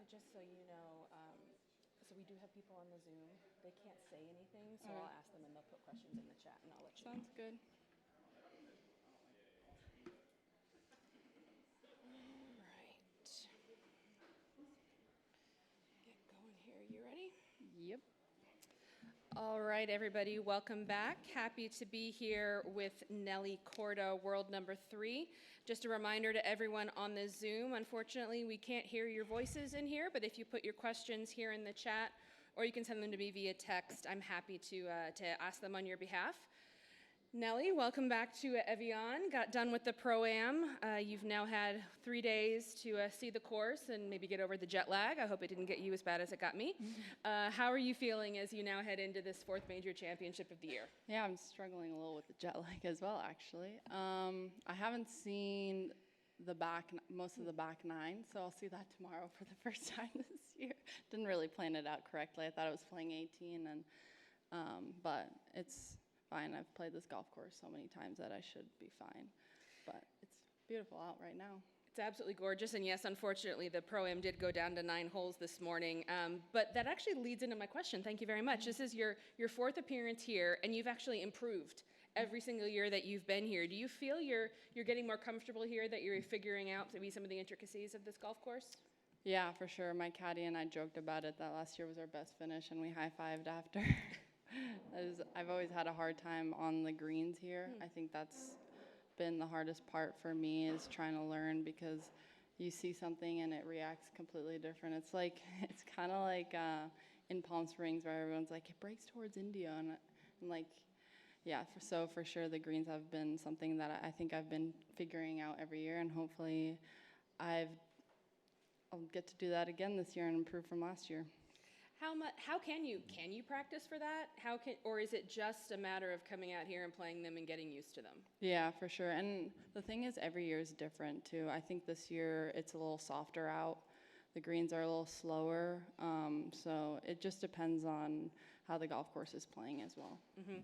just so you know, so we do have people on the Zoom. They can't say anything, so I'll ask them and they'll put questions in the chat and I'll let you know. Sounds good. All right. Get going here. You ready? Yep. All right, everybody, welcome back. Happy to be here with Nelly Korda, world number 3. Just a reminder to everyone on the Zoom, unfortunately, we can't hear your voices in here, but if you put your questions here in the chat, or you can send them to me via text, I'm happy to ask them on your behalf. Nelly, welcome back to Evian. Got done with the Pro-Am. You've now had 3 days to see the course and maybe get over the jet lag. I hope it didn't get you as bad as it got me. How are you feeling as you now head into this 4th major championship of the year? Yeah, I'm struggling a little with the jet lag as well, actually. I haven't seen most of the back 9, so I'll see that tomorrow for the first time this year. Didn't really plan it out correctly. I thought I was playing 18, but it's fine. I've played this golf course so many times that I should be fine. But it's beautiful out right now. It's absolutely gorgeous, and yes, unfortunately, the Pro-Am did go down to 9 holes this morning, but that actually leads into my question. Thank you very much. This is your 4th appearance here, and you've actually improved every single year that you've been here. Do you feel you're getting more comfortable here, that you're figuring out maybe some of the intricacies of this golf course? Yeah, for sure. My caddy and I joked about it that last year was our best finish, and we high-fived after. I've always had a hard time on the greens here. I think that's been the hardest part for me, is trying to learn, because you see something and it reacts completely different. It's kind of like in Palm Springs, where everyone's like, it breaks towards India, and like, yeah. For sure, the greens have been something that I think I've been figuring out every year, and hopefully I'll get to do that again this year and improve from last year. How can you practice for that? Or is it just a matter of coming out here and playing them and getting used to them? Yeah, for sure. And the thing is, every year is different too. I think this year it's a little softer out. The greens are a little slower. So it just depends on how the golf course is playing as well. Mm-hmm.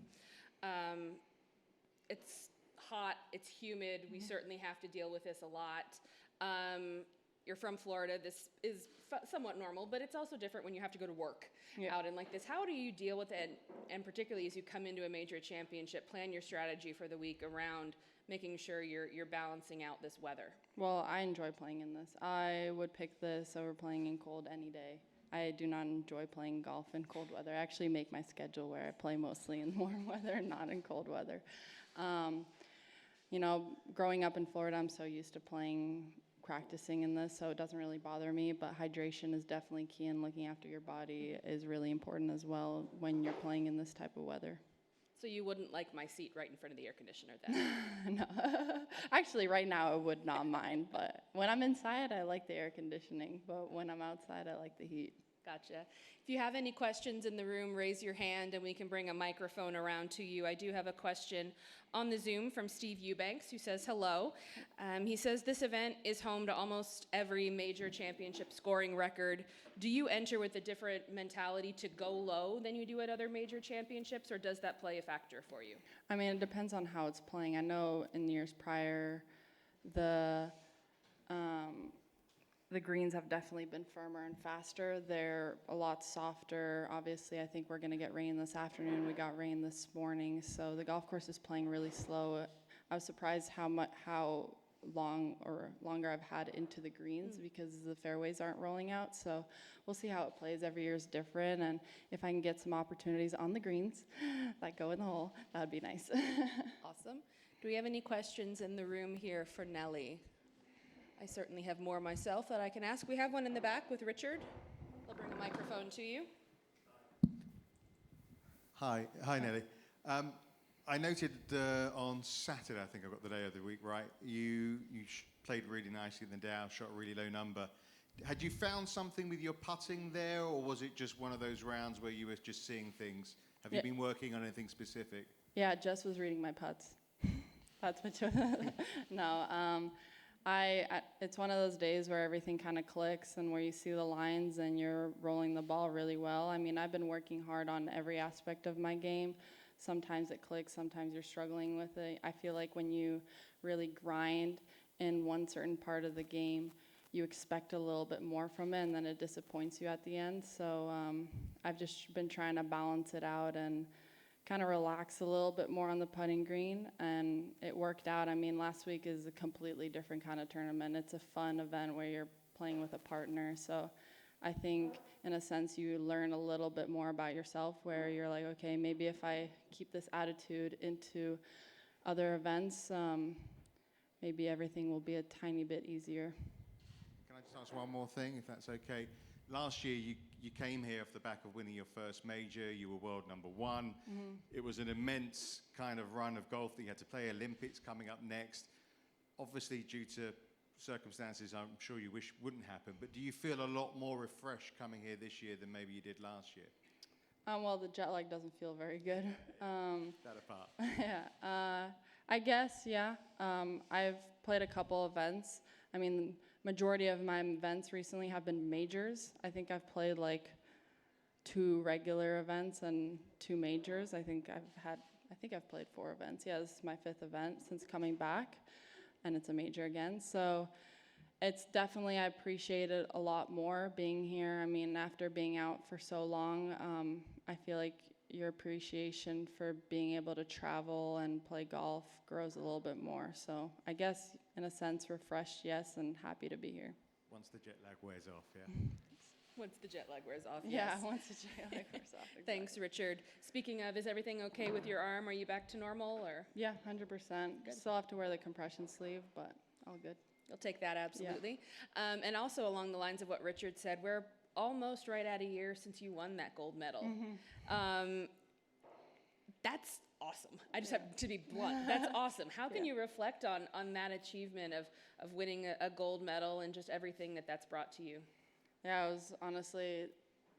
It's hot, it's humid. We certainly have to deal with this a lot. You're from Florida. This is somewhat normal, but it's also different when you have to go to work out in like this. How do you deal with it, and particularly as you come into a major championship, plan your strategy for the week around making sure you're balancing out this weather? Well, I enjoy playing in this. I would pick this over playing in cold any day. I do not enjoy playing golf in cold weather. I actually make my schedule where I play mostly in warm weather, not in cold weather. Growing up in Florida, I'm so used to practicing in this, so it doesn't really bother me, but hydration is definitely key, and looking after your body is really important as well when you're playing in this type of weather. So you wouldn't like my seat right in front of the air conditioner then? No. Actually, right now I would not mind, but when I'm inside, I like the air conditioning, but when I'm outside, I like the heat. Gotcha. If you have any questions in the room, raise your hand and we can bring a microphone around to you. I do have a question on the Zoom from Steve Eubanks, who says hello. He says, this event is home to almost every major championship scoring record. Do you enter with a different mentality to go low than you do at other major championships, or does that play a factor for you? I mean, it depends on how it's playing. I know in years prior, the greens have definitely been firmer and faster. They're a lot softer. Obviously, I think we're going to get rain this afternoon. We got rain this morning, so the golf course is playing really slow. I was surprised how longer I've had into the greens because the fairways aren't rolling out. So we'll see how it plays. Every year is different, and if I can get some opportunities on the greens that go in the hole, that would be nice. Awesome. Do we have any questions in the room here for Nelly? I certainly have more myself that I can ask. We have one in the back with Richard. I'll bring a microphone to you. Hi, Nelly. I noted on Saturday, I think I got the day of the week right, you played really nicely in the Dow, shot a really low number. Had you found something with your putting there, or was it just one of those rounds where you were just seeing things? Have you been working on anything specific? Yeah, Jess was reading my putts. That's what no. It's one of those days where everything kind of clicks and where you see the lines and you're rolling the ball really well. I mean, I've been working hard on every aspect of my game. Sometimes it clicks, sometimes you're struggling with it. I feel like when you really grind in one certain part of the game, you expect a little bit more from it, and then it disappoints you at the end. So I've just been trying to balance it out and kind of relax a little bit more on the putting green, and it worked out. I mean, last week is a completely different kind of tournament. It's a fun event where you're playing with a partner. So I think, in a sense, you learn a little bit more about yourself, where you're like, okay, maybe if I keep this attitude into other events, maybe everything will be a tiny bit easier. Can I just ask one more thing, if that's okay? Last year, you came here off the back of winning your first major. You were world number one. Mm-hmm. It was an immense kind of run of golf that you had to play. Olympics coming up next. Obviously, due to circumstances I'm sure you wish wouldn't happen, but do you feel a lot more refreshed coming here this year than maybe you did last year? Well, the jet lag doesn't feel very good. That apart. Yeah, I guess, yeah. I've played a couple events. I mean, majority of my events recently have been majors. I think I've played like 2 regular events and 2 majors. I think I've played 4 events. Yeah, this is my 5th event since coming back, and it's a major again. So it's definitely, I appreciate it a lot more being here. I mean, after being out for so long, I feel like your appreciation for being able to travel and play golf grows a little bit more. So I guess, in a sense, refreshed, yes, and happy to be here. Once the jet lag wears off, yeah. Once the jet lag wears off, Yeah, yes. once the jet lag wears off. Exactly. Thanks, Richard. Speaking of, is everything okay with your arm? Are you back to normal, or? Yeah, 100%. Still have to wear the compression sleeve, but all good. You'll take that, absolutely. Yeah. And also along the lines of what Richard said, we're almost right at a year since you won that gold medal. Mm-hmm. That's awesome. I just have to be blunt. That's awesome. How can you reflect on that achievement of winning a gold medal and just everything that's brought to you? Yeah, it was honestly,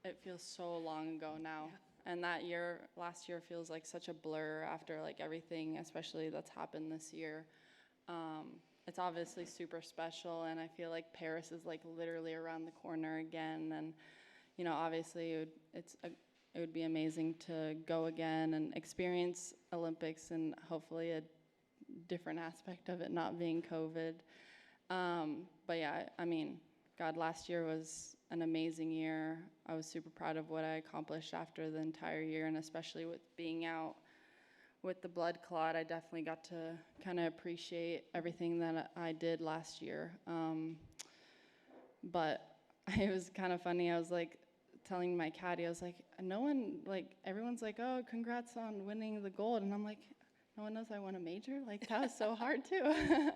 it feels so long ago now. Yeah. And last year feels like such a blur after like everything, especially that's happened this year. It's obviously super special, and I feel like Paris is like literally around the corner again. And, you know, obviously it would be amazing to go again and experience Olympics, and hopefully a different aspect of it not being COVID. But yeah, I mean, God, last year was an amazing year. I was super proud of what I accomplished after the entire year, and especially with being out with the blood clot, I definitely got to kind of appreciate everything that I did last year. But it was kind of funny. I was like telling my caddy, I was like, everyone's like, oh, congrats on winning the gold. And I'm like, no one knows I won a major? Like, that was so hard too.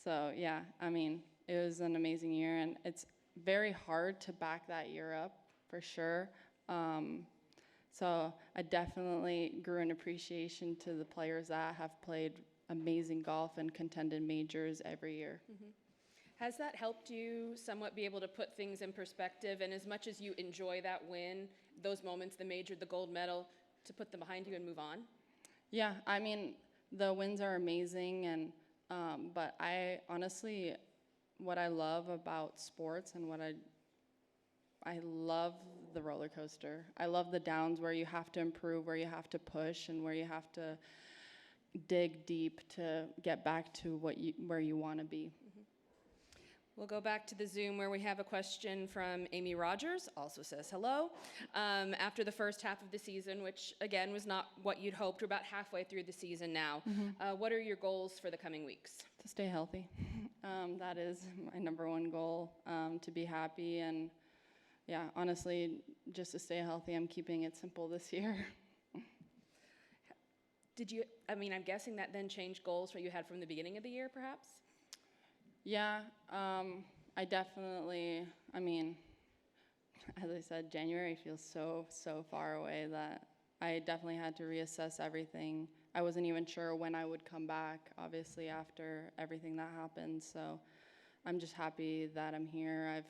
So yeah, I mean, it was an amazing year, and it's very hard to back that year up for sure. So I definitely grew an appreciation to the players that have played amazing golf and contended majors every year. Mm-hmm. Has that helped you somewhat be able to put things in perspective, and as much as you enjoy that win, those moments, the major, the gold medal, to put them behind you and move on? Yeah, I mean, the wins are amazing, and but I honestly, what I love about sports and what I love the roller coaster. I love the downs where you have to improve, where you have to push, and where you have to dig deep to get back to where you want to be. Mm-hmm. We'll go back to the Zoom where we have a question from Amy Rogers, also says hello. After the first half of the season, which again was not what you'd hoped, we're about halfway through the season now. Mm-hmm. What are your goals for the coming weeks? To stay healthy. That is my number one goal, to be happy, and yeah, honestly, just to stay healthy. I'm keeping it simple this year. I'm guessing that then changed goals for what you had from the beginning of the year, perhaps? Yeah, I definitely, as I said, January feels so far away that I definitely had to reassess everything. I wasn't even sure when I would come back, obviously, after everything that happened. So I'm just happy that I'm here.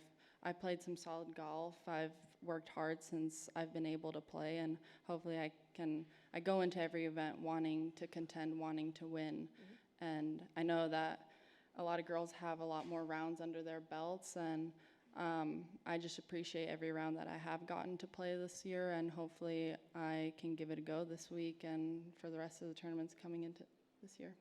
I played some solid golf. I've worked hard since I've been able to play, and hopefully I go into every event wanting to contend, wanting to win. Mm-hmm. And I know that a lot of girls have a lot more rounds under their belts, and I just appreciate every round that I have gotten to play this year, and hopefully I can give it a go this week and for the rest of the tournaments coming into this year.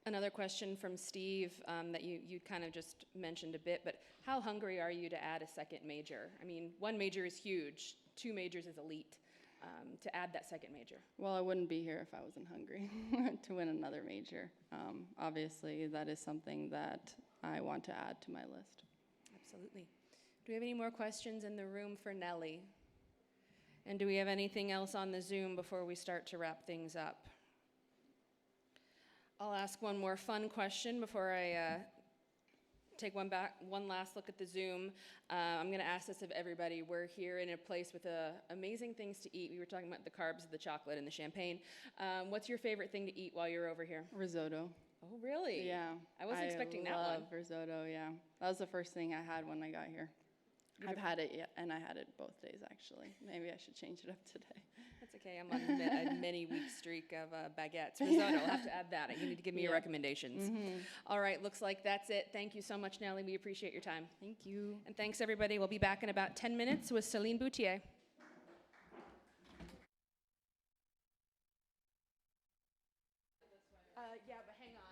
Another question from Steve that you kind of just mentioned a bit, but how hungry are you to add a second major? I mean, one major is huge, two majors is elite. To add that second major. Well, I wouldn't be here if I wasn't hungry to win another major. Obviously, that is something that I want to add to my list. Absolutely. Do we have any more questions in the room for Nelly? And do we have anything else on the Zoom before we start to wrap things up? I'll ask one more fun question before I take one last look at the Zoom. I'm going to ask this of everybody. We're here in a place with amazing things to eat. We were talking about the carbs, the chocolate, and the champagne. What's your favorite thing to eat while you're over here? Risotto. Oh, really? Yeah. I wasn't expecting that one. I love risotto, yeah. That was the first thing I had when I got here. I've had it, yeah, and I had it both days, actually. Maybe I should change it up today. That's okay. I'm on a many-week streak of baguettes. Risotto, I'll have to add that. You need to give me your recommendations. All right, looks like that's it. Thank you so much, Nelly. We appreciate your time. Thank you. And thanks, everybody. We'll be back in about 10 minutes with Celine Boutier. Yeah, but hang on.